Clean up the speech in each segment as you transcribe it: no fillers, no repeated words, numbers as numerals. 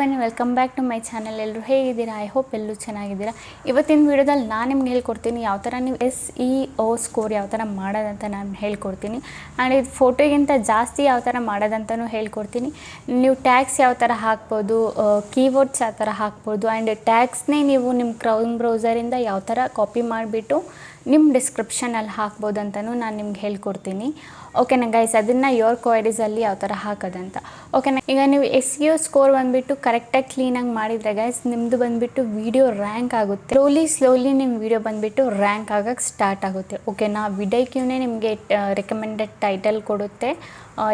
Everyone welcome back to my channel. ಎಲ್ಲರೂ ಹೇಗಿದ್ದೀರಾ? I hope ಎಲ್ಲರೂ ಚೆನ್ನಾಗಿದ್ದೀರಾ. ಇವತ್ತಿನ ವಿಡಿಯೋದಲ್ಲಿ ನಾನು ನಿಮ್ಗೆ ಹೇಳ್ಕೊಡ್ತೀನಿ ಯಾವ ಥರ ನೀವು SEO ಸ್ಕೋರ್ ಯಾವ ಥರ ಮಾಡೋದಂತ ನಾನು ಹೇಳ್ಕೊಡ್ತೀನಿ. ಆ್ಯಂಡ್ ಇದು ಫೋಟೋಗಿಂತ ಜಾಸ್ತಿ ಯಾವ ಥರ ಮಾಡೋದಂತಲೂ ಹೇಳ್ಕೊಡ್ತೀನಿ. ನೀವು ಟ್ಯಾಗ್ಸ್ ಯಾವ ಥರ ಹಾಕ್ಬೋದು, ಕೀವರ್ಡ್ಸ್ ಯಾವ ಥರ ಹಾಕ್ಬೋದು, ಆ್ಯಂಡ್ ಟ್ಯಾಗ್ಸ್ನೇ ನೀವು ನಿಮ್ಮ ಕ್ರೌನ್ ಬ್ರೌಸರಿಂದ ಯಾವ ಥರ ಕಾಪಿ ಮಾಡಿಬಿಟ್ಟು ನಿಮ್ಮ ಡಿಸ್ಕ್ರಿಪ್ಷನಲ್ಲಿ ಹಾಕ್ಬೋದು ಅಂತಲೂ ನಾನು ನಿಮ್ಗೆ ಹೇಳ್ಕೊಡ್ತೀನಿ. ಓಕೆನಾ ಗೈಸ್, ಅದನ್ನು ಯೋರ್ ಕ್ವೈರೀಸಲ್ಲಿ ಯಾವ ಥರ ಹಾಕೋದಂತ. ಓಕೆನಾ, ಈಗ ನೀವು SEO ಸ್ಕೋರ್ ಬಂದುಬಿಟ್ಟು ಕರೆಕ್ಟಾಗಿ ಕ್ಲೀನಾಗಿ ಮಾಡಿದರೆ ಗೈಸ್ ನಿಮ್ಮದು ಬಂದುಬಿಟ್ಟು ವೀಡಿಯೋ ರ್ಯಾಂಕ್ ಆಗುತ್ತೆ. ಸ್ಲೋಲಿ ನಿಮ್ಮ ವೀಡಿಯೋ ಬಂದುಬಿಟ್ಟು ರ್ಯಾಂಕ್ ಆಗೋಕ್ಕೆ ಸ್ಟಾರ್ಟ್ ಆಗುತ್ತೆ. ಓಕೆನಾ, ವಿಡಿಯೋಕ್ಯೂನೇ ನಿಮಗೆ ರೆಕಮೆಂಡೆಡ್ ಟೈಟಲ್ ಕೊಡುತ್ತೆ.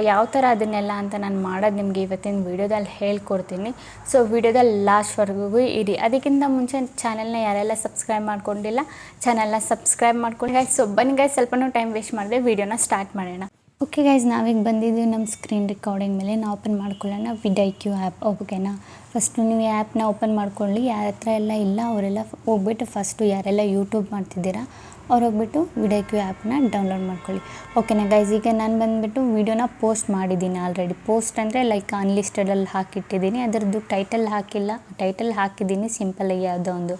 ಯಾವ ಥರ ಅದನ್ನೆಲ್ಲ ಅಂತ ನಾನು ಮಾಡೋದು ನಿಮಗೆ ಇವತ್ತಿನ ವೀಡಿಯೋದಲ್ಲಿ ಹೇಳ್ಕೊಡ್ತೀನಿ. ಸೊ ವೀಡಿಯೋದಲ್ಲಿ ಲಾಸ್ಟ್ವರೆಗೂ ಇರಿ. ಅದಕ್ಕಿಂತ ಮುಂಚೆ ಚಾನಲ್ನ ಯಾರೆಲ್ಲ ಸಬ್ಸ್ಕ್ರೈಬ್ ಮಾಡ್ಕೊಂಡಿಲ್ಲ ಚಾನಲ್ನ ಸಬ್ಸ್ಕ್ರೈಬ್ ಮಾಡ್ಕೊಂಡು ಗೈಸ್. ಸೊ ಬನ್ನಿ ಗೈಸ್, ಸ್ವಲ್ಪನೂ ಟೈಮ್ ವೇಸ್ಟ್ ಮಾಡಿದೆ, ವೀಡಿಯೋನ ಸ್ಟಾರ್ಟ್ ಮಾಡೋಣ. ಓಕೆ ಗೈಸ್, ನಾವೀಗ ಬಂದಿದ್ದೀವಿ ನಮ್ಮ ಸ್ಕ್ರೀನ್ ರೆಕಾರ್ಡಿಂಗ್ ಮೇಲೆ. ನಾವು ಓಪನ್ ಮಾಡ್ಕೊಳ್ಳೋಣ ವಿಡಿಕ್ಯೂ ಆ್ಯಪ್. ಓಕೆನಾ, ಫಸ್ಟು ನೀವು ಈ ಆ್ಯಪ್ನ ಓಪನ್ ಮಾಡ್ಕೊಳ್ಳಿ. ಯಾರ ಹತ್ರ ಎಲ್ಲ ಇಲ್ಲ ಅವರೆಲ್ಲ ಹೋಗ್ಬಿಟ್ಟು ಫಸ್ಟು ಯಾರೆಲ್ಲ ಯೂಟ್ಯೂಬ್ ಮಾಡ್ತಿದ್ದೀರಾ ಅವ್ರು ಹೋಗ್ಬಿಟ್ಟು ವಿಡಿಕ್ಯೂ ಆ್ಯಪ್ನ ಡೌನ್ಲೋಡ್ ಮಾಡ್ಕೊಳ್ಳಿ. ಓಕೆನಾ ಗೈಸ್, ಈಗ ನಾನು ಬಂದುಬಿಟ್ಟು ವೀಡಿಯೋನ ಪೋಸ್ಟ್ ಮಾಡಿದ್ದೀನಿ ಆಲ್ರೆಡಿ. ಪೋಸ್ಟ್ ಅಂದರೆ ಲೈಕ್ ಅನ್ಲಿಸ್ಟೆಡಲ್ಲಿ ಹಾಕಿಟ್ಟಿದ್ದೀನಿ, ಅದರದ್ದು ಟೈಟಲ್ ಹಾಕಿಲ್ಲ. ಟೈಟಲ್ ಹಾಕಿದ್ದೀನಿ ಸಿಂಪಲಾಗಿ, ಯಾವುದೋ ಒಂದು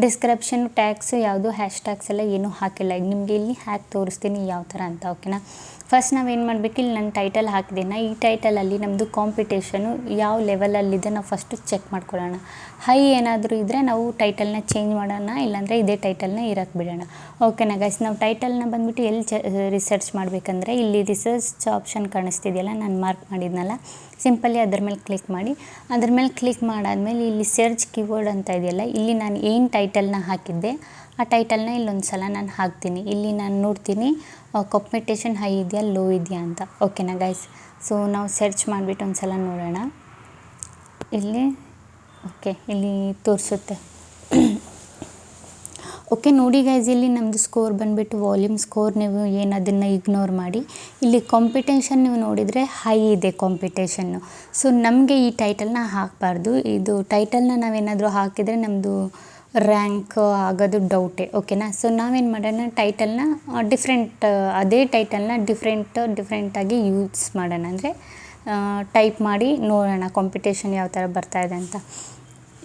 ಡಿಸ್ಕ್ರಿಪ್ಷನ್ ಟ್ಯಾಗ್ಸು ಯಾವುದು ಹ್ಯಾಶ್ಟ್ಯಾಗ್ಸ್ ಎಲ್ಲ ಏನೂ ಹಾಕಿಲ್ಲ. ಈಗ ನಿಮಗೆ ಇಲ್ಲಿ ಹ್ಯಾಕ್ ತೋರಿಸ್ತೀನಿ ಯಾವ ಥರ ಅಂತ. ಓಕೆನಾ, ಫಸ್ಟ್ ನಾವೇನು ಮಾಡಬೇಕು, ಇಲ್ಲಿ ನಾನು ಟೈಟಲ್ ಹಾಕಿದ್ದೀನಿ. ಈ ಟೈಟಲಲ್ಲಿ ನಮ್ಮದು ಕಾಂಪಿಟೇಷನು ಯಾವ ಲೆವೆಲಲ್ಲಿದೆ ನಾವು ಫಸ್ಟು ಚೆಕ್ ಮಾಡ್ಕೊಳ್ಳೋಣ. ಹೈ ಏನಾದರೂ ಇದ್ದರೆ ನಾವು ಟೈಟಲ್ನ ಚೇಂಜ್ ಮಾಡೋಣ, ಇಲ್ಲಾಂದರೆ ಇದೇ ಟೈಟಲ್ನ ಇರೋಕ್ಕೆ ಬಿಡೋಣ. ಓಕೆನಾ ಗೈಸ್, ನಾವು ಟೈಟಲ್ನ ಬಂದುಬಿಟ್ಟು ಎಲ್ಲಿ ರಿಸರ್ಚ್ ಮಾಡಬೇಕಂದ್ರೆ ಇಲ್ಲಿ ರಿಸರ್ಚ್ ಆಪ್ಷನ್ ಕಾಣಿಸ್ತಿದೆಯಲ್ಲ, ನಾನು ಮಾರ್ಕ್ ಮಾಡಿದ್ನಲ್ಲ, ಸಿಂಪಲಿ ಅದ್ರ ಮೇಲೆ ಕ್ಲಿಕ್ ಮಾಡಿ. ಅದ್ರ ಮೇಲೆ ಕ್ಲಿಕ್ ಮಾಡಾದಮೇಲೆ ಇಲ್ಲಿ ಸರ್ಚ್ ಕೀವರ್ಡ್ ಅಂತ ಇದೆಯಲ್ಲ, ಇಲ್ಲಿ ನಾನು ಏನು ಟೈಟಲ್ನ ಹಾಕಿದ್ದೆ ಆ ಟೈಟಲ್ನ ಇಲ್ಲೊಂದು ಸಲ ನಾನು ಹಾಕ್ತೀನಿ. ಇಲ್ಲಿ ನಾನು ನೋಡ್ತೀನಿ ಕಾಂಪಿಟೇಷನ್ ಹೈ ಇದೆಯಾ ಲೋ ಇದೆಯಾ ಅಂತ. ಓಕೆನಾ ಗೈಸ್, ಸೊ ನಾವು ಸರ್ಚ್ ಮಾಡಿಬಿಟ್ಟು ಒಂದು ಸಲ ನೋಡೋಣ. ಇಲ್ಲಿ ಇಲ್ಲಿ ತೋರಿಸುತ್ತೆ. ಓಕೆ ನೋಡಿ ಗೈಸ್, ಇಲ್ಲಿ ನಮ್ಮದು ಸ್ಕೋರ್ ಬಂದುಬಿಟ್ಟು ವಾಲ್ಯೂಮ್ ಸ್ಕೋರ್. ನೀವು ಏನು ಅದನ್ನು ಇಗ್ನೋರ್ ಮಾಡಿ. ಇಲ್ಲಿ ಕಾಂಪಿಟೇಷನ್ ನೀವು ನೋಡಿದರೆ ಹೈ ಇದೆ ಕಾಂಪಿಟೇಷನ್ನು. ಸೊ ನಮಗೆ ಈ ಟೈಟಲ್ನ ಹಾಕಬಾರ್ದು. ಇದು ಟೈಟಲ್ನ ನಾವೇನಾದರೂ ಹಾಕಿದರೆ ನಮ್ಮದು ರ್ಯಾಂಕ್ ಆಗೋದು ಡೌಟೇ. ಓಕೆನಾ, ಸೊ ನಾವೇನು ಮಾಡೋಣ, ಟೈಟಲ್ನ ಅದೇ ಟೈಟಲ್ನ ಡಿಫ್ರೆಂಟಾಗಿ ಯೂಸ್ ಮಾಡೋಣ. ಅಂದರೆ ಟೈಪ್ ಮಾಡಿ ನೋಡೋಣ ಕಾಂಪಿಟೇಷನ್ ಯಾವ ಥರ ಬರ್ತಾಯಿದೆ ಅಂತ.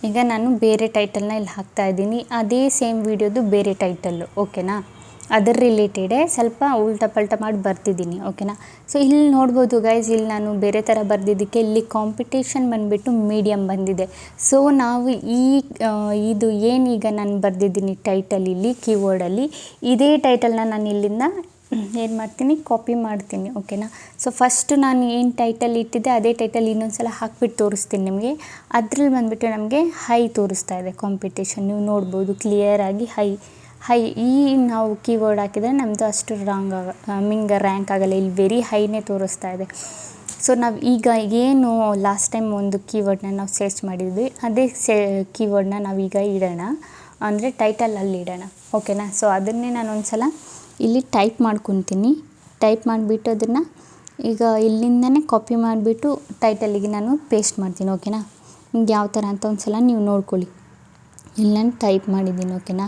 ಈಗ ನಾನು ಬೇರೆ ಟೈಟಲ್ನ ಇಲ್ಲಿ ಹಾಕ್ತಾಯಿದ್ದೀನಿ, ಅದೇ ಸೇಮ್ ವೀಡಿಯೋದು ಬೇರೆ ಟೈಟಲ್ಲು. ಓಕೆನಾ, ಅದರ ರಿಲೇಟೆಡೇ ಸ್ವಲ್ಪ ಉಲ್ಟಾ ಪಲ್ಟಾ ಮಾಡಿ ಬರ್ತಿದ್ದೀನಿ. ಓಕೆನಾ, ಸೊ ಇಲ್ಲಿ ನೋಡ್ಬೋದು ಗೈಸ್, ಇಲ್ಲಿ ನಾನು ಬೇರೆ ಥರ ಬರೆದಿದ್ದಕ್ಕೆ ಇಲ್ಲಿ ಕಾಂಪಿಟೇಷನ್ ಬಂದುಬಿಟ್ಟು ಮೀಡಿಯಮ್ ಬಂದಿದೆ. ಸೊ ನಾವು ಇದು ಏನೀಗ ನಾನು ಬರೆದಿದ್ದೀನಿ ಟೈಟಲ್ ಇಲ್ಲಿ ಕೀವರ್ಡಲ್ಲಿ, ಇದೇ ಟೈಟಲ್ನ ನಾನು ಇಲ್ಲಿಂದ ಏನು ಮಾಡ್ತೀನಿ, ಕಾಪಿ ಮಾಡ್ತೀನಿ. ಓಕೆನಾ, ಸೊ ಫಸ್ಟು ನಾನು ಏನು ಟೈಟಲ್ ಇಟ್ಟಿದ್ದೆ ಅದೇ ಟೈಟಲ್ ಇನ್ನೊಂದು ಸಲ ಹಾಕ್ಬಿಟ್ಟು ತೋರಿಸ್ತೀನಿ ನಿಮಗೆ. ಅದ್ರಲ್ಲಿ ಬಂದುಬಿಟ್ಟು ನಮಗೆ ಹೈ ತೋರಿಸ್ತಾ ಇದೆ ಕಾಂಪಿಟೇಷನ್. ನೀವು ನೋಡ್ಬೋದು ಕ್ಲಿಯರಾಗಿ ಹೈ ಈ ನಾವು ಕೀವರ್ಡ್ ಹಾಕಿದರೆ ನಮ್ಮದು ಅಷ್ಟು ರ್ಯಾಂಕ್ ಆಗಲ್ಲ. ಇಲ್ಲಿ ವೆರಿ ಹೈನೇ ತೋರಿಸ್ತಾ ಇದೆ. ಸೊ ನಾವು ಈಗ ಏನು ಲಾಸ್ಟ್ ಟೈಮ್ ಒಂದು ಕೀವರ್ಡ್ನ ನಾವು ಸರ್ಚ್ ಮಾಡಿದ್ವಿ, ಅದೇ ಕೀವರ್ಡ್ನ ನಾವೀಗ ಇಡೋಣ, ಅಂದರೆ ಟೈಟಲಲ್ಲಿ ಇಡೋಣ. ಓಕೆನಾ, ಸೊ ಅದನ್ನೇ ನಾನು ಒಂದು ಸಲ ಇಲ್ಲಿ ಟೈಪ್ ಮಾಡ್ಕೊತೀನಿ. ಟೈಪ್ ಮಾಡಿಬಿಟ್ಟು ಅದನ್ನು ಈಗ ಇಲ್ಲಿಂದನೇ ಕಾಪಿ ಮಾಡಿಬಿಟ್ಟು ಟೈಟಲಿಗೆ ನಾನು ಪೇಸ್ಟ್ ಮಾಡ್ತೀನಿ. ಓಕೆನಾ, ನಿಮ್ಗೆ ಯಾವ ಥರ ಅಂತ ಒಂದು ಸಲ ನೀವು ನೋಡ್ಕೊಳ್ಳಿ. ಇಲ್ಲಿ ನಾನು ಟೈಪ್ ಮಾಡಿದ್ದೀನಿ. ಓಕೆನಾ,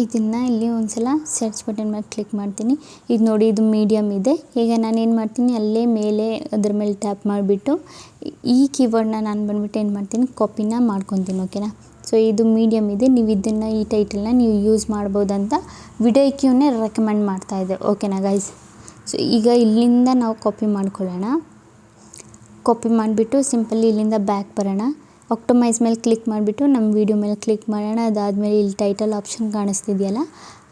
ಇದನ್ನು ಇಲ್ಲಿ ಒಂದು ಸಲ ಸರ್ಚ್ ಬಟನ್ ಮೇಲೆ ಕ್ಲಿಕ್ ಮಾಡ್ತೀನಿ. ಇದು ನೋಡಿ, ಇದು ಮೀಡಿಯಮ್ ಇದೆ. ಈಗ ನಾನು ಏನು ಮಾಡ್ತೀನಿ, ಅಲ್ಲೇ ಮೇಲೆ ಅದ್ರ ಮೇಲೆ ಟ್ಯಾಪ್ ಮಾಡಿಬಿಟ್ಟು ಈ ಕೀವರ್ಡ್ನ ನಾನು ಬಂದುಬಿಟ್ಟು ಏನು ಮಾಡ್ತೀನಿ, ಕಾಪಿನ ಮಾಡ್ಕೊತೀನಿ. ಓಕೆನಾ, ಸೊ ಇದು ಮೀಡಿಯಮ್ ಇದೆ. ನೀವು ಇದನ್ನು ಈ ಟೈಟಲ್ನ ನೀವು ಯೂಸ್ ಮಾಡ್ಬೋದಂತ ವಿಡಿಕ್ಯೂನೇ ರೆಕಮೆಂಡ್ ಮಾಡ್ತಾಯಿದ್ದೆ. ಓಕೆನಾ ಗೈಸ್, ಸೊ ಈಗ ಇಲ್ಲಿಂದ ನಾವು ಕಾಪಿ ಮಾಡ್ಕೊಳ್ಳೋಣ. ಕಾಪಿ ಮಾಡಿಬಿಟ್ಟು ಸಿಂಪಲಿ ಇಲ್ಲಿಂದ ಬ್ಯಾಕ್ ಬರೋಣ. ಆಪ್ಟಿಮೈಸ್ ಮೇಲೆ ಕ್ಲಿಕ್ ಮಾಡಿಬಿಟ್ಟು ನಮ್ಮ ವೀಡಿಯೋ ಮೇಲೆ ಕ್ಲಿಕ್ ಮಾಡೋಣ. ಅದಾದಮೇಲೆ ಇಲ್ಲಿ ಟೈಟಲ್ ಆಪ್ಷನ್ ಕಾಣಿಸ್ತಿದೆಯಲ್ಲ,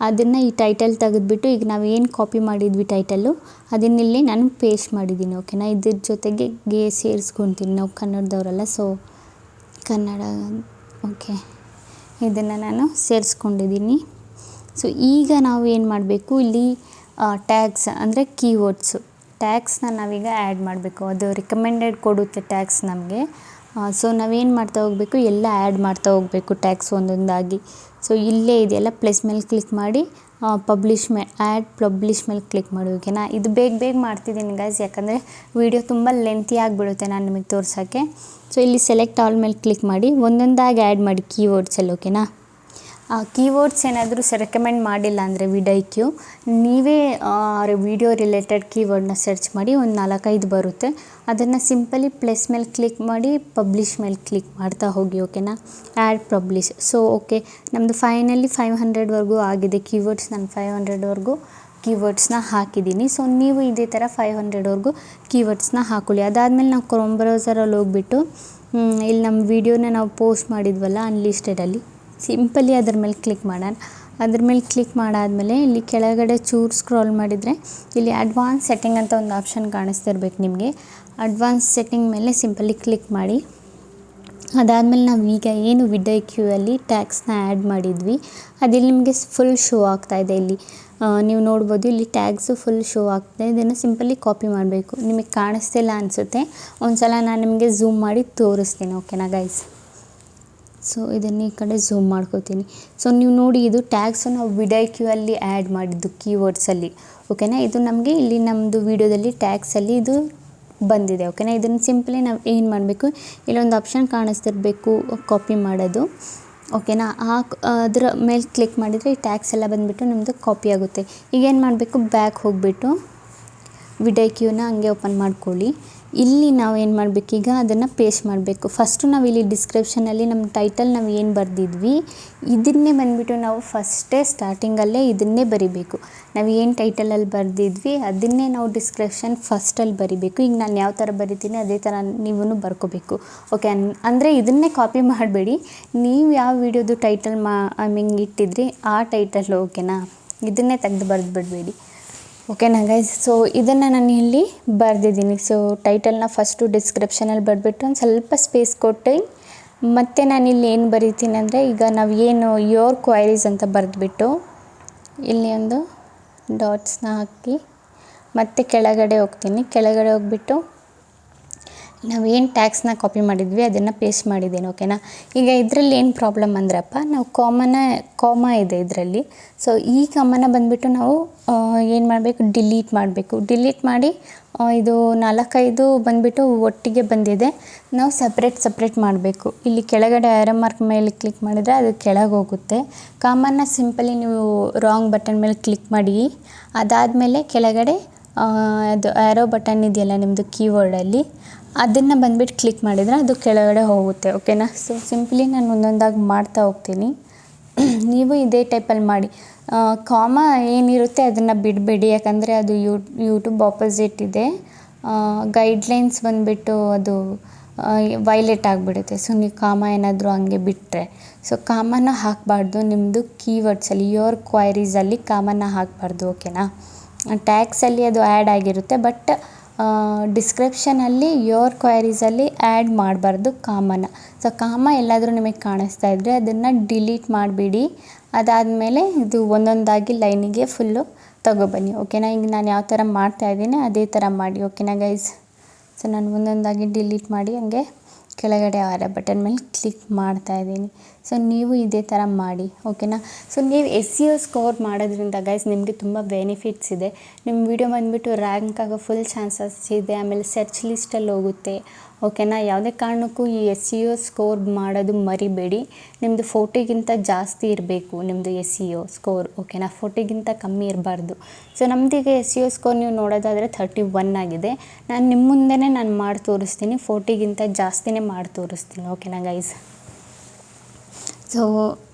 ಅದನ್ನು ಈ ಟೈಟಲ್ ತೆಗೆದುಬಿಟ್ಟು ಈಗ ನಾವು ಏನು ಕಾಪಿ ಮಾಡಿದ್ವಿ ಟೈಟಲ್ಲು ಅದನ್ನಿಲ್ಲಿ ನಾನು ಪೇಸ್ಟ್ ಮಾಡಿದ್ದೀನಿ. ಓಕೆನಾ, ಇದ್ರ ಜೊತೆಗೆ ಸೇರಿಸ್ಕೊತೀನಿ. ನಾವು ಕನ್ನಡದವರಲ್ಲ, ಸೊ ಕನ್ನಡ. ಓಕೆ, ಇದನ್ನು ನಾನು ಸೇರಿಸ್ಕೊಂಡಿದ್ದೀನಿ. ಸೊ ಈಗ ನಾವು ಏನು ಮಾಡಬೇಕು, ಇಲ್ಲಿ ಟ್ಯಾಗ್ಸ್ ಅಂದರೆ ಟ್ಯಾಗ್ಸ್ನ ನಾವೀಗ ಆ್ಯಡ್ ಮಾಡಬೇಕು. ಅದು ರಿಕಮೆಂಡೆಡ್ ಕೊಡುತ್ತೆ ಟ್ಯಾಗ್ಸ್ ನಮಗೆ. ಸೊ ನಾವೇನು ಮಾಡ್ತಾ ಹೋಗಬೇಕು, ಎಲ್ಲ ಆ್ಯಡ್ ಮಾಡ್ತಾ ಹೋಗಬೇಕು ಟ್ಯಾಗ್ಸ್ ಒಂದೊಂದಾಗಿ. ಸೊ ಇಲ್ಲೇ ಇದೆಯಲ್ಲ ಪ್ಲಸ್ ಮೇಲೆ ಕ್ಲಿಕ್ ಮಾಡಿ ಪಬ್ಲಿಷ್ ಮೇಲೆ ಕ್ಲಿಕ್ ಮಾಡಿ. ಓಕೆನಾ, ಇದು ಬೇಗ ಮಾಡ್ತಿದ್ದೀನಿ ಗೈಸ್, ಯಾಕಂದರೆ ವೀಡಿಯೋ ತುಂಬ ಲೆಂತಿ ಆಗಿಬಿಡುತ್ತೆ ನಾನು ನಿಮಗೆ ತೋರ್ಸೋಕ್ಕೆ. ಸೊ ಇಲ್ಲಿ ಸೆಲೆಕ್ಟ್ ಆಲ್ ಮೇಲೆ ಕ್ಲಿಕ್ ಮಾಡಿ ಒಂದೊಂದಾಗಿ ಆ್ಯಡ್ ಮಾಡಿ ಕೀವರ್ಡ್ಸಲ್ಲಿ. ಓಕೆನಾ, ಕೀವರ್ಡ್ಸ್ ಏನಾದರೂ ರೆಕಮೆಂಡ್ ಮಾಡಿಲ್ಲ ಅಂದರೆ ವಿಡೈಕ್ಯೂ ನೀವೇ ವಿಡಿಯೋ ರಿಲೇಟೆಡ್ ಕೀವರ್ಡ್ನ ಸರ್ಚ್ ಮಾಡಿ ಒಂದು 4-5 ಬರುತ್ತೆ. ಅದನ್ನು ಸಿಂಪಲಿ ಪ್ಲಸ್ ಮೇಲೆ ಕ್ಲಿಕ್ ಮಾಡಿ ಪಬ್ಲಿಷ್ ಮೇಲೆ ಕ್ಲಿಕ್ ಮಾಡ್ತಾ ಹೋಗಿ. ಓಕೆನಾ, ಆ್ಯಡ್ ಪಬ್ಲಿಷ್. ಸೊ ಓಕೆ, ನಮ್ಮದು ಫೈನಲಿ 500ವರೆಗೂ ಆಗಿದೆ ಕೀವರ್ಡ್ಸ್. ನಾನು 500ವರೆಗೂ ಕೀವರ್ಡ್ಸ್ನ ಹಾಕಿದ್ದೀನಿ. ಸೊ ನೀವು ಇದೇ ಥರ 500ವರೆಗೂ ಕೀವರ್ಡ್ಸ್ನ ಹಾಕೊಳ್ಳಿ. ಅದಾದಮೇಲೆ ನಾವು ಕ್ರೋಮ್ ಬ್ರೌಸರಲ್ಲಿ ಹೋಗ್ಬಿಟ್ಟು ಇಲ್ಲಿ ನಮ್ಮ ವೀಡಿಯೋನ ನಾವು ಪೋಸ್ಟ್ ಮಾಡಿದ್ವಲ್ಲ ಅನ್ಲಿಸ್ಟೆಡಲ್ಲಿ, ಸಿಂಪಲಿ ಅದ್ರ ಮೇಲೆ ಕ್ಲಿಕ್ ಮಾಡೋಣ. ಅದ್ರ ಮೇಲೆ ಕ್ಲಿಕ್ ಮಾಡಾದಮೇಲೆ ಇಲ್ಲಿ ಕೆಳಗಡೆ ಚೂರು ಸ್ಕ್ರಾಲ್ ಮಾಡಿದರೆ ಇಲ್ಲಿ ಅಡ್ವಾನ್ಸ್ ಸೆಟ್ಟಿಂಗ್ ಅಂತ ಒಂದು ಆಪ್ಷನ್ ಕಾಣಿಸ್ತಿರ್ಬೇಕು ನಿಮಗೆ. ಅಡ್ವಾನ್ಸ್ ಸೆಟ್ಟಿಂಗ್ ಮೇಲೆ ಸಿಂಪಲಿ ಕ್ಲಿಕ್ ಮಾಡಿ. ಅದಾದಮೇಲೆ ನಾವು ಈಗ ಏನು ವಿಡೈಕ್ಯೂಯಲ್ಲಿ ಟ್ಯಾಗ್ಸ್ನ ಆ್ಯಡ್ ಮಾಡಿದ್ವಿ ಅದಿಲ್ಲಿ ನಿಮಗೆ ಫುಲ್ ಶೋ ಆಗ್ತಾಯಿದೆ. ಇಲ್ಲಿ ನೀವು ನೋಡ್ಬೋದು, ಇಲ್ಲಿ ಟ್ಯಾಗ್ಸು ಫುಲ್ ಶೋ ಆಗ್ತಾಯಿದೆ. ಇದನ್ನು ಸಿಂಪಲಿ ಕಾಪಿ ಮಾಡಬೇಕು. ನಿಮಗೆ ಕಾಣಿಸ್ತಿಲ್ಲ ಅನಿಸುತ್ತೆ, ಒಂದು ಸಲ ನಾನು ನಿಮಗೆ ಝೂಮ್ ಮಾಡಿ ತೋರಿಸ್ತೀನಿ. ಓಕೆನಾ ಗೈಸ್, ಸೊ ಇದನ್ನು ಈ ಕಡೆ ಝೂಮ್ ಮಾಡ್ಕೋತೀನಿ. ಸೊ ನೀವು ನೋಡಿ, ಇದು ಟ್ಯಾಗ್ಸು ನಾವು ವಿಡೈಕ್ಯೂಯಲ್ಲಿ ಆ್ಯಡ್ ಮಾಡಿದ್ದು ಕೀವರ್ಡ್ಸಲ್ಲಿ. ಓಕೆನಾ, ಇದು ನಮಗೆ ಇಲ್ಲಿ ನಮ್ಮದು ವೀಡಿಯೋದಲ್ಲಿ ಟ್ಯಾಗ್ಸಲ್ಲಿ ಇದು ಬಂದಿದೆ. ಓಕೆನಾ, ಇದನ್ನು ಸಿಂಪಲಿ ನಾವು ಏನು ಮಾಡಬೇಕು, ಇಲ್ಲೊಂದು ಆಪ್ಷನ್ ಕಾಣಿಸ್ತಿರಬೇಕು ಕಾಪಿ ಮಾಡೋದು. ಓಕೆನಾ, ಅದರ ಮೇಲೆ ಕ್ಲಿಕ್ ಮಾಡಿದರೆ ಈ ಟ್ಯಾಗ್ಸ್ ಎಲ್ಲ ಬಂದುಬಿಟ್ಟು ನಿಮ್ಮದು ಕಾಪಿ ಆಗುತ್ತೆ. ಈಗೇನು ಮಾಡಬೇಕು, ಬ್ಯಾಕ್ ಹೋಗಿಬಿಟ್ಟು ವಿಡೈಕ್ಯೂನ ಹಂಗೆ ಓಪನ್ ಮಾಡ್ಕೊಳ್ಳಿ. ಇಲ್ಲಿ ನಾವು ಏನು ಮಾಡಬೇಕು, ಈಗ ಅದನ್ನು ಪೇಸ್ಟ್ ಮಾಡಬೇಕು. ಫಸ್ಟು ನಾವು ಇಲ್ಲಿ ಡಿಸ್ಕ್ರಿಪ್ಷನಲ್ಲಿ ನಮ್ಮ ಟೈಟಲ್ ನಾವು ಏನು ಬರೆದಿದ್ವಿ ಇದನ್ನೇ ಬಂದುಬಿಟ್ಟು ನಾವು ಫಸ್ಟೇ ಸ್ಟಾರ್ಟಿಂಗಲ್ಲೇ ಇದನ್ನೇ ಬರಿಬೇಕು. ನಾವು ಏನು ಟೈಟಲಲ್ಲಿ ಬರೆದಿದ್ವಿ ಅದನ್ನೇ ನಾವು ಡಿಸ್ಕ್ರಿಪ್ಷನ್ ಫಸ್ಟಲ್ಲಿ ಬರಿಬೇಕು. ಈಗ ನಾನು ಯಾವ ಥರ ಬರಿತೀನಿ ಅದೇ ಥರ ನೀವೂ ಬರ್ಕೋಬೇಕು. ಓಕೆ, ಅಂದರೆ ಇದನ್ನೇ ಕಾಪಿ ಮಾಡಬೇಡಿ. ನೀವು ಯಾವ ವಿಡಿಯೋದು ಟೈಟಲ್ ಇಟ್ಟಿದ್ರಿ ಆ ಟೈಟಲ್. ಓಕೆನಾ, ಇದನ್ನೇ ತೆಗೆದು ಬರೆದ್ಬಿಡಬೇಡಿ. ಓಕೆನಾ ಗೈಸ್, ಸೊ ಇದನ್ನು ನಾನು ಇಲ್ಲಿ ಬರೆದಿದ್ದೀನಿ. ಸೊ ಟೈಟಲ್ನ ಫಸ್ಟು ಡಿಸ್ಕ್ರಿಪ್ಷನಲ್ಲಿ ಬರೆದ್ಬಿಟ್ಟು ಒಂದು ಸ್ವಲ್ಪ ಸ್ಪೇಸ್ ಕೊಟ್ಟು ಮತ್ತು ನಾನಿಲ್ಲಿ ಏನು ಬರೀತೀನಿ ಅಂದರೆ, ಈಗ ನಾವು ಏನು ಯೋರ್ ಕ್ವೈರೀಸ್ ಅಂತ ಬರೆದ್ಬಿಟ್ಟು ಇಲ್ಲಿ ಒಂದು ಡಾಟ್ಸ್ನ ಹಾಕಿ ಮತ್ತು ಕೆಳಗಡೆ ಹೋಗ್ತೀನಿ. ಕೆಳಗಡೆ ಹೋಗ್ಬಿಟ್ಟು ನಾವೇನು ಟ್ಯಾಗ್ಸ್ನ ಕಾಪಿ ಮಾಡಿದ್ವಿ ಅದನ್ನು ಪೇಸ್ಟ್ ಮಾಡಿದ್ದೇನೆ. ಓಕೆನಾ, ಈಗ ಇದರಲ್ಲಿ ಏನು ಪ್ರಾಬ್ಲಮ್ ಅಂದ್ರಪ್ಪ, ನಾವು ಕಾಮ ಇದೆ ಇದರಲ್ಲಿ. ಸೊ ಈ ಕಾಮನ ಬಂದುಬಿಟ್ಟು ನಾವು ಏನು ಮಾಡಬೇಕು, ಡಿಲೀಟ್ ಮಾಡಬೇಕು. ಡಿಲೀಟ್ ಮಾಡಿ ಇದು 4-5 ಬಂದುಬಿಟ್ಟು ಒಟ್ಟಿಗೆ ಬಂದಿದೆ, ನಾವು ಸಪ್ರೇಟ್ ಮಾಡಬೇಕು. ಇಲ್ಲಿ ಕೆಳಗಡೆ ಆರೋ ಮಾರ್ಕ್ ಮೇಲೆ ಕ್ಲಿಕ್ ಮಾಡಿದರೆ ಅದು ಕೆಳಗೆ ಹೋಗುತ್ತೆ. ಕಾಮನ್ನ ಸಿಂಪಲಿ ನೀವು ರಾಂಗ್ ಬಟನ್ ಮೇಲೆ ಕ್ಲಿಕ್ ಮಾಡಿ. ಅದಾದಮೇಲೆ ಕೆಳಗಡೆ ಅದು ಆರೋ ಬಟನ್ ಇದೆಯಲ್ಲ ನಿಮ್ಮದು ಕೀವರ್ಡಲ್ಲಿ, ಅದನ್ನು ಬಂದುಬಿಟ್ಟು ಕ್ಲಿಕ್ ಮಾಡಿದರೆ ಅದು ಕೆಳಗಡೆ ಹೋಗುತ್ತೆ. ಓಕೆನಾ, ಸೊ ಸಿಂಪ್ಲಿ ನಾನು ಒಂದೊಂದಾಗಿ ಮಾಡ್ತಾ ಹೋಗ್ತೀನಿ. ನೀವು ಇದೇ ಟೈಪಲ್ಲಿ ಮಾಡಿ. ಕಾಮ ಏನಿರುತ್ತೆ ಅದನ್ನು ಬಿಡಬೇಡಿ, ಯಾಕಂದರೆ ಅದು ಯೂಟ್ಯೂಬ್ ಆಪೋಸಿಟ್ ಇದೆ. ಗೈಡ್ಲೈನ್ಸ್ ಬಂದುಬಿಟ್ಟು ಅದು ವೈಲೇಟ್ ಆಗಿಬಿಡುತ್ತೆ. ಸೊ ನೀವು ಕಾಮ ಏನಾದರೂ ಹಂಗೆ ಬಿಟ್ಟರೆ, ಸೊ ಕಾಮನ ಹಾಕಬಾರ್ದು. ನಿಮ್ಮದು ಕೀವರ್ಡ್ಸಲ್ಲಿ ಯೋರ್ ಕ್ವೈರೀಸಲ್ಲಿ ಕಾಮನ ಹಾಕಬಾರ್ದು. ಓಕೆನಾ, ಟ್ಯಾಗ್ಸಲ್ಲಿ ಅದು ಆ್ಯಡ್ ಆಗಿರುತ್ತೆ, ಬಟ್ ಡಿಸ್ಕ್ರಿಪ್ಷನಲ್ಲಿ ಯೋರ್ ಕ್ವೈರೀಸಲ್ಲಿ ಆ್ಯಡ್ ಮಾಡಬಾರ್ದು ಕಾಮನ. ಸೊ ಕಾಮ ಎಲ್ಲಾದರೂ ನಿಮಗೆ ಕಾಣಿಸ್ತಾ ಇದ್ದರೆ ಅದನ್ನು ಡಿಲೀಟ್ ಮಾಡಿಬಿಡಿ. ಅದಾದಮೇಲೆ ಇದು ಒಂದೊಂದಾಗಿ ಲೈನಿಗೆ ಫುಲ್ಲು ತಗೊಬನ್ನಿ. ಓಕೆನಾ, ಈಗ ನಾನು ಯಾವ ಥರ ಮಾಡ್ತಾಯಿದ್ದೀನಿ ಅದೇ ಥರ ಮಾಡಿ. ಓಕೆನಾ ಗೈಸ್, ಸೊ ನಾನು ಒಂದೊಂದಾಗಿ ಡಿಲೀಟ್ ಮಾಡಿ ಹಂಗೆ ಕೆಳಗಡೆ ಆರೋ ಬಟನ್ ಮೇಲೆ ಕ್ಲಿಕ್ ಮಾಡ್ತಾಯಿದ್ದೀನಿ. ಸೊ ನೀವು ಇದೇ ಥರ ಮಾಡಿ. ಓಕೆನಾ, ಸೊ ನೀವು SEO ಸ್ಕೋರ್ ಮಾಡೋದ್ರಿಂದ ಗೈಸ್ ನಿಮಗೆ ತುಂಬ ಬೆನಿಫಿಟ್ಸ್ ಇದೆ. ನಿಮ್ಮ ವಿಡಿಯೋ ಬಂದುಬಿಟ್ಟು ರ್ಯಾಂಕ್ ಆಗೋ ಫುಲ್ ಚಾನ್ಸಸ್ ಇದೆ. ಆಮೇಲೆ ಸರ್ಚ್ ಲಿಸ್ಟಲ್ಲಿ ಹೋಗುತ್ತೆ. ಓಕೆನಾ, ಯಾವುದೇ ಕಾರಣಕ್ಕೂ ಈ SEO ಸ್ಕೋರ್ ಮಾಡೋದು ಮರಿಬೇಡಿ. ನಿಮ್ಮದು 40ಗಿಂತ ಜಾಸ್ತಿ ಇರಬೇಕು ನಿಮ್ಮದು SEO ಸ್ಕೋರ್. ಓಕೆನಾ, 40ಗಿಂತ ಕಮ್ಮಿ ಇರಬಾರ್ದು. ಸೊ ನಮ್ಮದೀಗ SEO ಸ್ಕೋರ್ ನೀವು ನೋಡೋದಾದರೆ 31 ಆಗಿದೆ. ನಾನು ನಿಮ್ಮ ಮುಂದೆನೇ ನಾನು ಮಾಡಿ ತೋರಿಸ್ತೀನಿ, 40ಗಿಂತ ಜಾಸ್ತಿನೇ ಮಾಡಿ ತೋರಿಸ್ತೀನಿ. ಓಕೆನಾ ಗೈಸ್, ಸೊ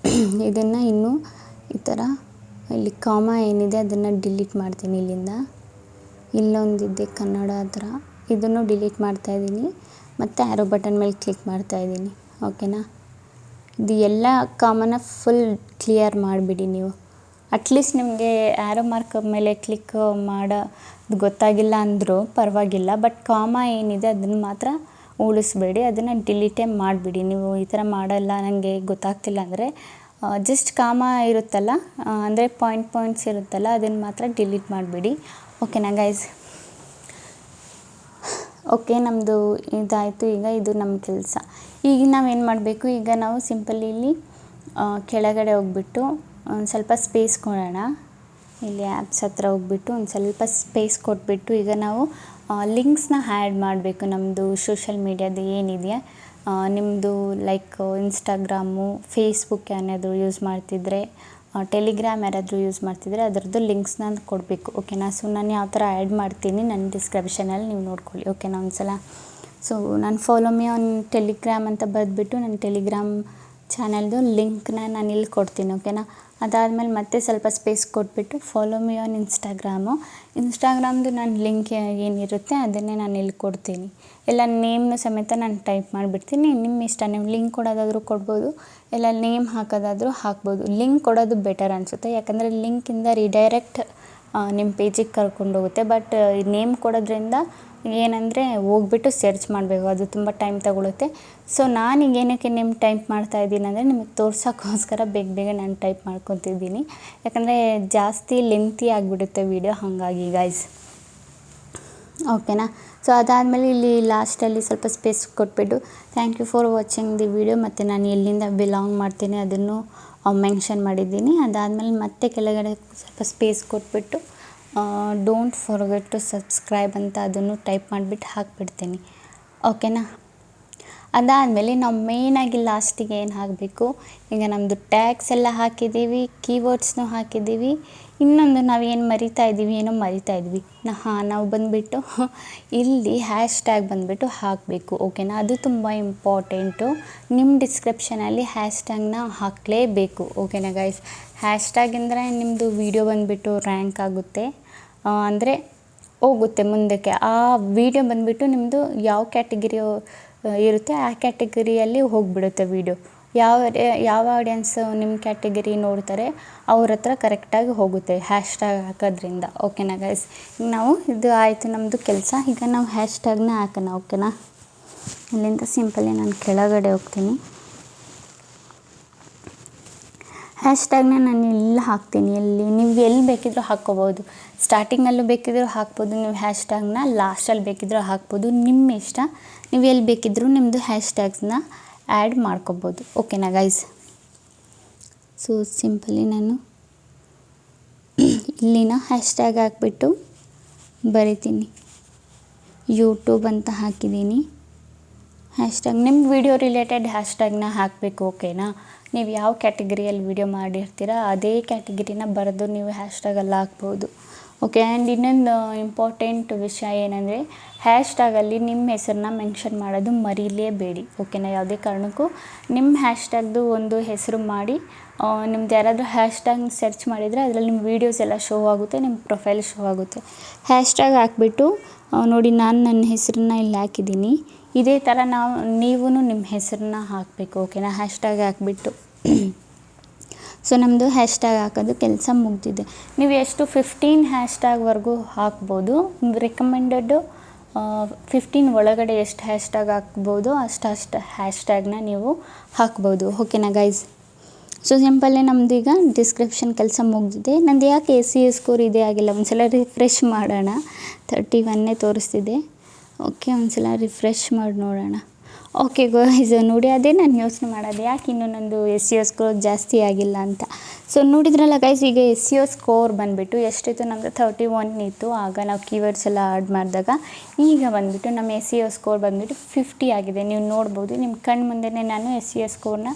ಇದನ್ನು ಇನ್ನೂ ಈ ಥರ ಇಲ್ಲಿ ಕಾಮ ಏನಿದೆ ಅದನ್ನು ಡಿಲೀಟ್ ಮಾಡ್ತೀನಿ. ಇಲ್ಲೊಂದಿದೆ ಕನ್ನಡ ಥರ, ಇದನ್ನು ಡಿಲೀಟ್ ಮಾಡ್ತಾಯಿದ್ದೀನಿ. ಮತ್ತು ಆರೋ ಬಟನ್ ಮೇಲೆ ಕ್ಲಿಕ್ ಮಾಡ್ತಾಯಿದ್ದೀನಿ. ಓಕೆನಾ, ಇದು ಎಲ್ಲ ಕಾಮನ ಫುಲ್ ಕ್ಲಿಯರ್ ಮಾಡಿಬಿಡಿ ನೀವು. ಅಟ್ಲೀಸ್ಟ್ ನಿಮಗೆ ಆರೋ ಮಾರ್ಕ್ ಮೇಲೆ ಕ್ಲಿಕ್ ಮಾಡೋದು ಗೊತ್ತಾಗಿಲ್ಲ ಅಂದರೂ ಪರವಾಗಿಲ್ಲ, ಬಟ್ ಕಾಮ ಏನಿದೆ ಅದನ್ನು ಮಾತ್ರ ಉಳಿಸ್ಬೇಡಿ, ಅದನ್ನು ಡಿಲೀಟೇ ಮಾಡಿಬಿಡಿ. ನೀವು ಈ ಥರ ಮಾಡಲ್ಲ ನನಗೆ ಗೊತ್ತಾಗ್ತಿಲ್ಲ ಅಂದರೆ ಜಸ್ಟ್ ಕಾಮ ಇರುತ್ತಲ್ಲ, ಅಂದರೆ ಪಾಯಿಂಟ್ಸ್ ಇರುತ್ತಲ್ಲ ಅದನ್ನು ಮಾತ್ರ ಡಿಲೀಟ್ ಮಾಡಿಬಿಡಿ. ಓಕೆನಾ ಗೈಸ್, ಓಕೆ ನಮ್ಮದು ಇದಾಯಿತು. ಈಗ ಇದು ನಮ್ಮ ಕೆಲಸ. ಈಗ ನಾವೇನು ಮಾಡಬೇಕು, ಈಗ ನಾವು ಸಿಂಪಲಿ ಇಲ್ಲಿ ಕೆಳಗಡೆ ಹೋಗ್ಬಿಟ್ಟು ಒಂದು ಸ್ವಲ್ಪ ಸ್ಪೇಸ್ ಕೊಡೋಣ. ಇಲ್ಲಿ ಆ್ಯಪ್ಸ್ ಹತ್ರ ಹೋಗ್ಬಿಟ್ಟು ಒಂದು ಸ್ವಲ್ಪ ಸ್ಪೇಸ್ ಕೊಟ್ಬಿಟ್ಟು ಈಗ ನಾವು ಲಿಂಕ್ಸ್ನ ಆ್ಯಡ್ ಮಾಡಬೇಕು. ನಮ್ಮದು ಸೋಷಲ್ ಮೀಡಿಯಾದ ಏನಿದೆಯಾ ನಿಮ್ಮದು ಲೈಕ್ ಇನ್ಸ್ಟಾಗ್ರಾಮು, ಫೇಸ್ಬುಕ್ ಏನಾದರೂ ಯೂಸ್ ಮಾಡ್ತಿದ್ರೆ, ಟೆಲಿಗ್ರಾಮ್ ಯಾರಾದರೂ ಯೂಸ್ ಮಾಡ್ತಿದ್ರೆ ಅದರದ್ದು ಲಿಂಕ್ಸ್ನ ಕೊಡಬೇಕು. ಓಕೆನಾ. ಸೊ ನಾನು ಯಾವ ಥರ ಆ್ಯಡ್ ಮಾಡ್ತೀನಿ ನನ್ನ ಡಿಸ್ಕ್ರಿಪ್ಷನಲ್ಲಿ ನೀವು ನೋಡ್ಕೊಳ್ಳಿ. ಓಕೆನಾ. ಒಂದ್ಸಲ ಸೊ ನಾನು ಫಾಲೋ ಮಿ ಆನ್ ಟೆಲಿಗ್ರಾಮ್ ಅಂತ ಬರೆದ್ಬಿಟ್ಟು ನನ್ನ ಟೆಲಿಗ್ರಾಮ್ ಚಾನಲ್ದು ಲಿಂಕ್ನ ನಾನು ಇಲ್ಲಿ ಕೊಡ್ತೀನಿ. ಓಕೆನಾ. ಅದಾದಮೇಲೆ ಮತ್ತೆ ಸ್ವಲ್ಪ ಸ್ಪೇಸ್ ಕೊಟ್ಬಿಟ್ಟು ಫಾಲೋ ಮಿ ಆನ್ ಇನ್ಸ್ಟಾಗ್ರಾಮ್ದು ನಾನು ಲಿಂಕ್ ಏನಿರುತ್ತೆ ಅದನ್ನೇ ನಾನು ಇಲ್ಲಿ ಕೊಡ್ತೀನಿ. ಎಲ್ಲ ನೇಮ್ನು ಸಮೇತ ನಾನು ಟೈಪ್ ಮಾಡಿಬಿಡ್ತೀನಿ. ನಿಮ್ಮ ಇಷ್ಟ, ನೀವು ಲಿಂಕ್ ಕೊಡೋದಾದರೂ ಕೊಡ್ಬೋದು, ಇಲ್ಲ ನೇಮ್ ಹಾಕೋದಾದರೂ ಹಾಕ್ಬೋದು. ಲಿಂಕ್ ಕೊಡೋದು ಬೆಟರ್ ಅನಿಸುತ್ತೆ, ಯಾಕಂದರೆ ಲಿಂಕಿಂದ ರಿಡೈರೆಕ್ಟ್ ನಿಮ್ಮ ಪೇಜಿಗೆ ಕರ್ಕೊಂಡೋಗುತ್ತೆ. ಬಟ್ ನೇಮ್ ಕೊಡೋದ್ರಿಂದ ಏನಂದರೆ ಹೋಗ್ಬಿಟ್ಟು ಸರ್ಚ್ ಮಾಡಬೇಕು, ಅದು ತುಂಬ ಟೈಮ್ ತಗೊಳುತ್ತೆ. ಸೊ ನಾನೀಗ ಏನಕ್ಕೆ ನೇಮ್ ಟೈಪ್ ಮಾಡ್ತಾಯಿದ್ದೀನಿ ಅಂದರೆ ನಿಮಗೆ ತೋರ್ಸೋಕ್ಕೋಸ್ಕರ ಬೇಗ ನಾನು ಟೈಪ್ ಮಾಡ್ಕೊತಿದ್ದೀನಿ, ಯಾಕಂದರೆ ಜಾಸ್ತಿ ಲೆಂತಿ ಆಗಿಬಿಡುತ್ತೆ ವಿಡಿಯೋ, ಹಾಗಾಗಿ ಗೈಸ್. ಓಕೆನಾ. ಸೊ ಅದಾದಮೇಲೆ ಇಲ್ಲಿ ಲಾಸ್ಟಲ್ಲಿ ಸ್ವಲ್ಪ ಸ್ಪೇಸ್ ಕೊಟ್ಬಿಟ್ಟು thank you for watching the video, ಮತ್ತು ನಾನು ಎಲ್ಲಿಂದ ಬಿಲಾಂಗ್ ಮಾಡ್ತೀನಿ ಅದನ್ನು ಮೆನ್ಷನ್ ಮಾಡಿದ್ದೀನಿ. ಅದಾದಮೇಲೆ ಮತ್ತೆ ಕೆಳಗಡೆ ಸ್ವಲ್ಪ ಸ್ಪೇಸ್ ಕೊಟ್ಬಿಟ್ಟು ಡೋಂಟ್ ಫಾರ್ಗೆಟ್ ಟು ಸಬ್ಸ್ಕ್ರೈಬ್ ಅಂತ ಅದನ್ನು ಟೈಪ್ ಮಾಡಿಬಿಟ್ಟು ಹಾಕಿಬಿಡ್ತೀನಿ. ಓಕೆನಾ. ಅದಾದಮೇಲೆ ನಾವು ಮೇಯ್ನಾಗಿ ಲಾಸ್ಟಿಗೆ ಏನು ಹಾಕಬೇಕು, ಈಗ ನಮ್ಮದು ಟ್ಯಾಗ್ಸ್ ಎಲ್ಲ ಹಾಕಿದ್ದೀವಿ, ಕೀವರ್ಡ್ಸ್ನೂ ಹಾಕಿದ್ದೀವಿ. ಇನ್ನೊಂದು ನಾವೇನು ಮರಿತಾ ಇದ್ವಿ ನಾವು ಬಂದುಬಿಟ್ಟು ಇಲ್ಲಿ ಹ್ಯಾಶ್ಟ್ಯಾಗ್ ಬಂದುಬಿಟ್ಟು ಹಾಕಬೇಕು. ಓಕೆನಾ. ಅದು ತುಂಬ ಇಂಪಾರ್ಟೆಂಟು. ನಿಮ್ಮ ಡಿಸ್ಕ್ರಿಪ್ಷನಲ್ಲಿ ಹ್ಯಾಶ್ಟ್ಯಾಗ್ನ ಹಾಕಲೇಬೇಕು. ಓಕೆನಾ ಗೈಸ್. ಹ್ಯಾಶ್ಟ್ಯಾಗ್ ಅಂದರೆ ನಿಮ್ಮದು ವಿಡಿಯೋ ಬಂದುಬಿಟ್ಟು ರ್ಯಾಂಕ್ ಆಗುತ್ತೆ, ಅಂದರೆ ಹೋಗುತ್ತೆ ಮುಂದಕ್ಕೆ. ಆ ವಿಡಿಯೋ ಬಂದುಬಿಟ್ಟು ನಿಮ್ಮದು ಯಾವ ಕ್ಯಾಟಗಿರಿ ಇರುತ್ತೆ ಆ ಕ್ಯಾಟಗಿರಿಯಲ್ಲಿ ಹೋಗಿಬಿಡುತ್ತೆ ವಿಡಿಯೋ. ಯಾವ ಆಡಿಯನ್ಸ್ ನಿಮ್ಮ ಕ್ಯಾಟಗಿರಿ ನೋಡ್ತಾರೆ ಅವ್ರ ಹತ್ರ ಕರೆಕ್ಟಾಗಿ ಹೋಗುತ್ತೆ ಹ್ಯಾಶ್ಟ್ಯಾಗ್ ಹಾಕೋದ್ರಿಂದ. ಓಕೆನಾ ಗೈಸ್. ಈಗ ನಾವು ಇದು ಆಯಿತು ನಮ್ಮದು ಕೆಲಸ. ಈಗ ನಾವು ಹ್ಯಾಶ್ಟ್ಯಾಗ್ನ ಹಾಕೋಣ. ಓಕೆನಾ. ಇಲ್ಲಿಂದ ಸಿಂಪಲಿ ನಾನು ಕೆಳಗಡೆ ಹೋಗ್ತೀನಿ. ಹ್ಯಾಶ್ಟ್ಯಾಗ್ನ ನಾನು ಇಲ್ಲಿ ಹಾಕ್ತೀನಿ. ನೀವು ಎಲ್ಲಿ ಬೇಕಿದ್ರೂ ಹಾಕ್ಕೋಬೋದು. ಸ್ಟಾರ್ಟಿಂಗಲ್ಲೂ ಬೇಕಿದ್ರೂ ಹಾಕ್ಬೋದು ನೀವು ಹ್ಯಾಶ್ಟ್ಯಾಗ್ನ, ಲಾಸ್ಟಲ್ಲಿ ಬೇಕಿದ್ರೂ ಹಾಕ್ಬೋದು, ನಿಮ್ಮ ಇಷ್ಟ. ನೀವು ಎಲ್ಲಿ ಬೇಕಿದ್ರೂ ನಿಮ್ಮದು ಹ್ಯಾಶ್ಟ್ಯಾಗ್ಸ್ನ ಆ್ಯಡ್ ಮಾಡ್ಕೋಬೋದು. ಓಕೆನಾ ಗೈಸ್. ಸೊ ಸಿಂಪಲಿ ನಾನು ಇಲ್ಲಿನ ಹ್ಯಾಶ್ಟ್ಯಾಗ್ ಹಾಕ್ಬಿಟ್ಟು ಬರಿತೀನಿ. ಯೂಟ್ಯೂಬ್ ಅಂತ ಹಾಕಿದ್ದೀನಿ. ಹ್ಯಾಶ್ಟ್ಯಾಗ್ ನಿಮ್ಮ ವಿಡಿಯೋ ರಿಲೇಟೆಡ್ ಹ್ಯಾಶ್ಟ್ಯಾಗ್ನ ಹಾಕಬೇಕು. ಓಕೆನಾ. ನೀವು ಯಾವ ಕ್ಯಾಟಗಿರಿಯಲ್ಲಿ ವಿಡಿಯೋ ಮಾಡಿರ್ತೀರ ಅದೇ ಕ್ಯಾಟಗಿರಿನ ಬರೆದು ನೀವು ಹ್ಯಾಶ್ಟ್ಯಾಗಲ್ಲಿ ಹಾಕ್ಬೋದು. ಓಕೆ. ಆ್ಯಂಡ್ ಇನ್ನೊಂದು ಇಂಪಾರ್ಟೆಂಟ್ ವಿಷಯ ಏನಂದರೆ ಹ್ಯಾಶ್ಟ್ಯಾಗಲ್ಲಿ ನಿಮ್ಮ ಹೆಸರನ್ನ ಮೆನ್ಷನ್ ಮಾಡೋದು ಮರೀಲೇಬೇಡಿ. ಓಕೆನಾ. ಯಾವುದೇ ಕಾರಣಕ್ಕೂ ನಿಮ್ಮ ಹ್ಯಾಶ್ಟ್ಯಾಗ್ದು ಒಂದು ಹೆಸರು ಮಾಡಿ, ನಿಮ್ದು ಯಾರಾದರೂ ಹ್ಯಾಶ್ಟ್ಯಾಗ್ ಸರ್ಚ್ ಮಾಡಿದರೆ ಅದರಲ್ಲಿ ನಿಮ್ಮ ವೀಡಿಯೋಸ್ ಎಲ್ಲ ಶೋ ಆಗುತ್ತೆ, ನಿಮ್ಮ ಪ್ರೊಫೈಲ್ ಶೋ ಆಗುತ್ತೆ. ಹ್ಯಾಶ್ಟ್ಯಾಗ್ ಹಾಕ್ಬಿಟ್ಟು ನೋಡಿ ನಾನು ನನ್ನ ಹೆಸರನ್ನ ಇಲ್ಲಿ ಹಾಕಿದ್ದೀನಿ. ಇದೇ ಥರ ನೀವು ನಿಮ್ಮ ಹೆಸರನ್ನ ಹಾಕಬೇಕು. ಓಕೆನಾ. ಹ್ಯಾಶ್ಟ್ಯಾಗ್ ಹಾಕ್ಬಿಟ್ಟು ಸೊ ನಮ್ಮದು ಹ್ಯಾಶ್ಟ್ಯಾಗ್ ಹಾಕೋದು ಕೆಲಸ ಮುಗಿದಿದೆ. ನೀವು ಎಷ್ಟು 15 ಹ್ಯಾಶ್ಟ್ಯಾಗ್ವರೆಗೂ ಹಾಕ್ಬೋದು. ರೆಕಮೆಂಡೆಡ್ 15 ಒಳಗಡೆ ಎಷ್ಟು ಹ್ಯಾಶ್ಟ್ಯಾಗ್ ಹಾಕ್ಬೋದು ಅಷ್ಟು ಹ್ಯಾಶ್ಟ್ಯಾಗ್ನ ನೀವು ಹಾಕ್ಬೋದು. ಓಕೆನಾ ಗೈಸ್. ಸೊ ಸಿಂಪಲ್ಲೇ ನಮ್ಮದು ಈಗ ಡಿಸ್ಕ್ರಿಪ್ಷನ್ ಕೆಲಸ ಮುಗಿದಿದೆ. ನಂದು ಯಾಕೆ SEO ಸ್ಕೋರ್ ಇದೇ ಆಗಿಲ್ಲ, ಒಂದ್ಸಲ ರಿಫ್ರೆಶ್ ಮಾಡೋಣ. 31 ತೋರಿಸ್ತಿದೆ. ಓಕೆ. ಒಂದ್ಸಲ ರಿಫ್ರೆಶ್ ಮಾಡಿ ನೋಡೋಣ. ಓಕೆ ಗೈಸ್, ನೋಡಿ ಅದೇ ನಾನು ಯೋಚನೆ ಮಾಡೋದು ಯಾಕೆ ಇನ್ನೂ ನಂದು SEO ಸ್ಕೋರ್ ಜಾಸ್ತಿ ಆಗಿಲ್ಲ ಅಂತ. ಸೊ ನೋಡಿದ್ರಲ್ಲ ಗೈಸ್, ಈಗ SEO ಸ್ಕೋರ್ ಬಂದುಬಿಟ್ಟು ಎಷ್ಟಿತ್ತು ನಮ್ಮದು 31 ಇತ್ತು ಆಗ ನಾವು ಕೀವರ್ಡ್ಸ್ ಎಲ್ಲ ಆ್ಯಡ್ ಮಾಡಿದಾಗ. ಈಗ ಬಂದುಬಿಟ್ಟು ನಮ್ಮ SEO ಸ್ಕೋರ್ ಬಂದುಬಿಟ್ಟು 50 ಆಗಿದೆ. ನೀವು ನೋಡ್ಬೋದು, ನಿಮ್ಮ ಕಣ್ಣು ಮುಂದೆನೇ ನಾನು SEO ಸ್ಕೋರ್ನ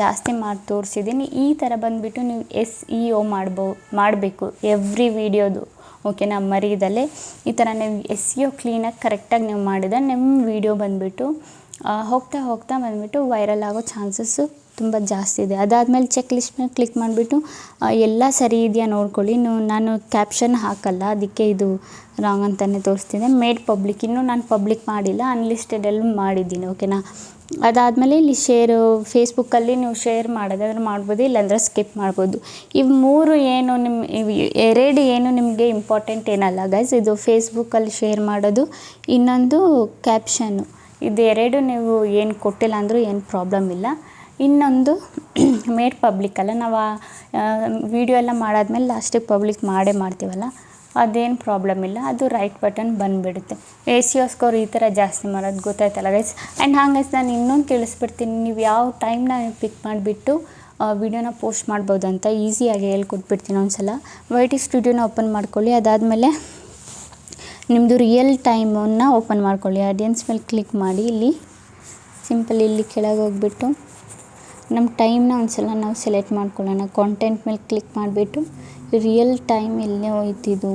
ಜಾಸ್ತಿ ಮಾಡಿ ತೋರಿಸಿದ್ದೀನಿ. ಈ ಥರ ಬಂದುಬಿಟ್ಟು ನೀವು SEO ಮಾಡಬೇಕು ಎವ್ರಿ ವಿಡಿಯೋದು. ಓಕೆನಾ. ಮರೀದಲ್ಲೇ ಈ ಥರ ನೀವು SEO ಕ್ಲೀನಾಗಿ ಕರೆಕ್ಟಾಗಿ ನೀವು ಮಾಡಿದರೆ ನಿಮ್ಮ ವಿಡಿಯೋ ಬಂದುಬಿಟ್ಟು ಹೋಗ್ತಾ ಬಂದುಬಿಟ್ಟು ವೈರಲ್ ಆಗೋ ಚಾನ್ಸಸ್ಸು ತುಂಬ ಜಾಸ್ತಿ ಇದೆ. ಅದಾದಮೇಲೆ ಚೆಕ್ ಲಿಸ್ಟ್ ಮೇಲೆ ಕ್ಲಿಕ್ ಮಾಡಿಬಿಟ್ಟು ಎಲ್ಲ ಸರಿ ಇದೆಯಾ ನೋಡ್ಕೊಳ್ಳಿ. ನಾನು ಕ್ಯಾಪ್ಷನ್ ಹಾಕಲ್ಲ, ಅದಕ್ಕೆ ಇದು ರಾಂಗ್ ಅಂತಲೇ ತೋರಿಸ್ತಿದೆ. ಮೇಡ್ ಪಬ್ಲಿಕ್, ಇನ್ನೂ ನಾನು ಪಬ್ಲಿಕ್ ಮಾಡಿಲ್ಲ, ಅನ್ಲಿಸ್ಟೆಡಲ್ಲಿ ಮಾಡಿದ್ದೀನಿ. ಓಕೆನಾ. ಅದಾದಮೇಲೆ ಇಲ್ಲಿ ಫೇಸ್ಬುಕ್ಕಲ್ಲಿ ನೀವು ಶೇರ್ ಮಾಡೋದಾದ್ರೆ ಮಾಡ್ಬೋದು, ಇಲ್ಲಾಂದರೆ ಸ್ಕಿಪ್ ಮಾಡ್ಬೋದು. ಇವು 3 ಏನು ಎರಡು ಏನು ನಿಮಗೆ ಇಂಪಾರ್ಟೆಂಟ್ ಏನಲ್ಲ ಗೈಸ್. ಇದು ಫೇಸ್ಬುಕ್ಕಲ್ಲಿ ಶೇರ್ ಮಾಡೋದು, ಇನ್ನೊಂದು ಕ್ಯಾಪ್ಷನ್ನು. ಇದು 2 ನೀವು ಏನು ಕೊಟ್ಟಿಲ್ಲ ಅಂದರೂ ಏನು ಪ್ರಾಬ್ಲಮ್ ಇಲ್ಲ. ಇನ್ನೊಂದು ಮೇಡ್ ಪಬ್ಲಿಕ್ ಅಲ್ಲ, ನಾವು ವಿಡಿಯೋ ಎಲ್ಲ ಮಾಡಾದ್ಮೇಲೆ ಲಾಸ್ಟಿಗೆ ಪಬ್ಲಿಕ್ ಮಾಡ್ತೀವಲ್ಲ, ಅದೇನು ಪ್ರಾಬ್ಲಮ್ ಇಲ್ಲ, ಅದು ರೈಟ್ ಬಟನ್ ಬಂದುಬಿಡುತ್ತೆ. SEO ಸ್ಕೋರ್ ಈ ಥರ ಜಾಸ್ತಿ ಮಾಡೋದು ಗೊತ್ತಾಯ್ತಲ್ಲ ಗೈಸ್. ಆ್ಯಂಡ್ ಹಾಗೆ ನಾನು ಇನ್ನೊಂದು ತಿಳಿಸ್ಬಿಡ್ತೀನಿ, ನೀವು ಯಾವ ಟೈಮ್ನ ಪಿಕ್ ಮಾಡಿಬಿಟ್ಟು ವಿಡಿಯೋನ ಪೋಸ್ಟ್ ಮಾಡ್ಬೋದು ಅಂತ ಈಸಿಯಾಗಿ ಹೇಳ್ಕೊಟ್ಬಿಡ್ತೀನಿ. ಒಂದ್ಸಲ YT ಸ್ಟುಡಿಯೋನ ಓಪನ್ ಮಾಡ್ಕೊಳ್ಳಿ. ಅದಾದಮೇಲೆ ನಿಮ್ಮದು ರಿಯಲ್ ಟೈಮನ್ನು ಓಪನ್ ಮಾಡ್ಕೊಳ್ಳಿ. ಆಡಿಯನ್ಸ್ ಮೇಲೆ ಕ್ಲಿಕ್ ಮಾಡಿ, ಇಲ್ಲಿ ಸಿಂಪಲ್ ಇಲ್ಲಿ ಕೆಳಗೆ ಹೋಗ್ಬಿಟ್ಟು ನಮ್ಮ ಟೈಮ್ನ ಒಂದ್ಸಲ ನಾವು ಸೆಲೆಕ್ಟ್ ಮಾಡ್ಕೊಳ್ಳೋಣ. ಕಾಂಟೆಂಟ್ ಮೇಲೆ ಕ್ಲಿಕ್ ಮಾಡಿಬಿಟ್ಟು ರಿಯಲ್ ಟೈಮ್ ಎಲ್ಲೇ ಹೋಯ್ತಿದ್ದು,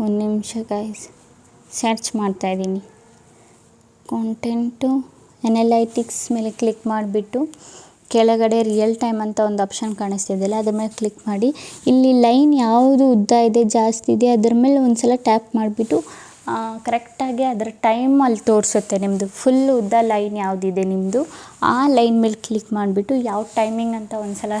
ಒಂದು ನಿಮಿಷ ಗೈಸ್ ಸರ್ಚ್ ಮಾಡ್ತಾಯಿದ್ದೀನಿ. ಕಾಂಟೆಂಟು ಅನಲೈಟಿಕ್ಸ್ ಮೇಲೆ ಕ್ಲಿಕ್ ಮಾಡಿಬಿಟ್ಟು ಕೆಳಗಡೆ ರಿಯಲ್ ಟೈಮ್ ಅಂತ ಒಂದು ಆಪ್ಷನ್ ಕಾಣಿಸ್ತಿದೆಯಲ್ಲ, ಅದ್ರ ಮೇಲೆ ಕ್ಲಿಕ್ ಮಾಡಿ ಇಲ್ಲಿ ಲೈನ್ ಯಾವುದು ಉದ್ದ ಇದೆ ಜಾಸ್ತಿ ಇದೆ ಅದ್ರ ಮೇಲೆ ಒಂದು ಸಲ ಟ್ಯಾಪ್ ಮಾಡಿಬಿಟ್ಟು ಕರೆಕ್ಟಾಗಿ ಅದರ ಟೈಮ್ ಅಲ್ಲಿ ತೋರಿಸುತ್ತೆ. ನಿಮ್ಮದು ಫುಲ್ ಉದ್ದ ಲೈನ್ ಯಾವುದಿದೆ ನಿಮ್ಮದು ಆ ಲೈನ್ ಮೇಲೆ ಕ್ಲಿಕ್ ಮಾಡಿಬಿಟ್ಟು ಯಾವ ಟೈಮಿಂಗ್ ಅಂತ ಒಂದು ಸಲ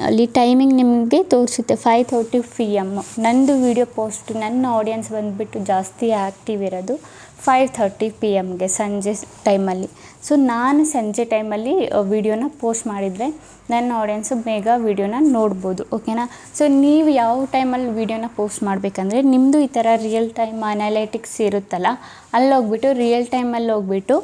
ಅಲ್ಲಿ ಟೈಮಿಂಗ್ ನಿಮಗೆ ತೋರಿಸುತ್ತೆ. 5:30 PM. ನಂದು ವೀಡಿಯೋ ಪೋಸ್ಟ್ ನನ್ನ ಆಡಿಯನ್ಸ್ ಬಂದುಬಿಟ್ಟು ಜಾಸ್ತಿ ಆ್ಯಕ್ಟಿವ್ ಇರೋದು 5:30 PMಗೆ ಸಂಜೆ ಟೈಮಲ್ಲಿ. ಸೊ ನಾನು ಸಂಜೆ ಟೈಮಲ್ಲಿ ವೀಡಿಯೋನ ಪೋಸ್ಟ್ ಮಾಡಿದರೆ ನನ್ನ ಆಡಿಯನ್ಸು ಬೇಗ ವೀಡಿಯೋನ ನೋಡ್ಬೋದು, ಓಕೆನಾ. ಸೊ ನೀವು ಯಾವ ಟೈಮಲ್ಲಿ ವೀಡಿಯೋನ ಪೋಸ್ಟ್ ಮಾಡಬೇಕಂದ್ರೆ ನಿಮ್ಮದು ಈ ಥರ ರಿಯಲ್ ಟೈಮ್ ಅನಾಲಿಟಿಕ್ಸ್ ಇರುತ್ತಲ್ಲ, ಅಲ್ಲಿ ಹೋಗ್ಬಿಟ್ಟು ರಿಯಲ್ ಟೈಮಲ್ಲಿ ಹೋಗ್ಬಿಟ್ಟು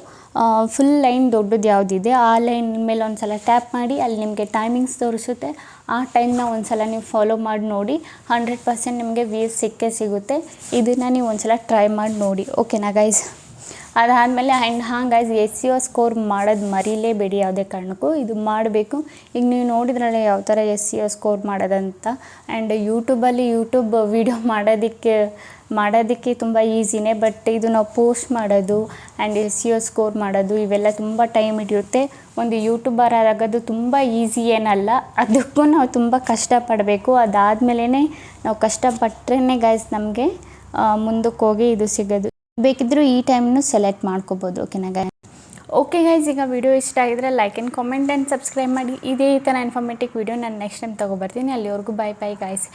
ಫುಲ್ ಲೈನ್ ದೊಡ್ಡದು ಯಾವುದಿದೆ ಆ ಲೈನ್ ಮೇಲೆ ಒಂದು ಸಲ ಟ್ಯಾಪ್ ಮಾಡಿ ಅಲ್ಲಿ ನಿಮಗೆ ಟೈಮಿಂಗ್ಸ್ ತೋರಿಸುತ್ತೆ. ಆ ಟೈಮ್ನ ಒಂದು ಸಲ ನೀವು ಫಾಲೋ ಮಾಡಿ ನೋಡಿ, 100% ನಿಮಗೆ ವ್ಯೂಸ್ ಸಿಕ್ಕೇ ಸಿಗುತ್ತೆ. ಇದನ್ನು ನೀವು ಒಂದು ಸಲ ಟ್ರೈ ಮಾಡಿ ನೋಡಿ, ಓಕೆನಾ ಗೈಸ್. ಅದಾದಮೇಲೆ ಗೈಸ್ SEO ಸ್ಕೋರ್ ಮಾಡೋದು ಮರೀಲೇಬೇಡಿ ಯಾವುದೇ ಕಾರಣಕ್ಕೂ, ಇದು ಮಾಡಬೇಕು. ಈಗ ನೀವು ನೋಡಿದ್ರಲ್ಲ ಯಾವ ಥರ SEO ಸ್ಕೋರ್ ಮಾಡೋದಂತ. ಆ್ಯಂಡ್ ಯೂಟ್ಯೂಬ್ ವೀಡಿಯೋ ಮಾಡೋದಕ್ಕೆ ತುಂಬ ಈಸಿನೇ, ಬಟ್ ಇದು ನಾವು ಪೋಸ್ಟ್ ಮಾಡೋದು ಆ್ಯಂಡ್ SEO ಸ್ಕೋರ್ ಮಾಡೋದು ಇವೆಲ್ಲ ತುಂಬ ಟೈಮ್ ಹಿಡಿಯುತ್ತೆ. ಒಂದು ಯೂಟ್ಯೂಬರ್ ಆಗೋದು ತುಂಬ ಈಸಿ ಏನಲ್ಲ, ಅದಕ್ಕೂ ನಾವು ತುಂಬ ಕಷ್ಟಪಡಬೇಕು. ಅದಾದಮೇಲೆ ನಾವು ಕಷ್ಟಪಟ್ಟರೆ ಗೈಸ್ ನಮಗೆ ಮುಂದಕ್ಕೆ ಹೋಗಿ ಇದು ಸಿಗೋದು. ಬೇಕಿದ್ದರೂ ಈ ಟೈಮ್ನು ಸೆಲೆಕ್ಟ್ ಮಾಡ್ಕೋಬೋದು, ಓಕೆನಾ ಗೈಸ್. ಓಕೆ ಗೈಸ್, ಈಗ ವಿಡಿಯೋ ಇಷ್ಟ ಆಗಿದ್ರೆ like and comment and subscribe ಮಾಡಿ. ಇದೇ ಥರ ಇನ್ಫಾರ್ಮೇಟಿವ್ ವಿಡಿಯೋ ನಾನು ನೆಕ್ಸ್ಟ್ ಟೈಮ್ ತೊಗೊಬರ್ತೀನಿ. ಅಲ್ಲಿವರೆಗೂ ಬೈ ಗೈಸ್.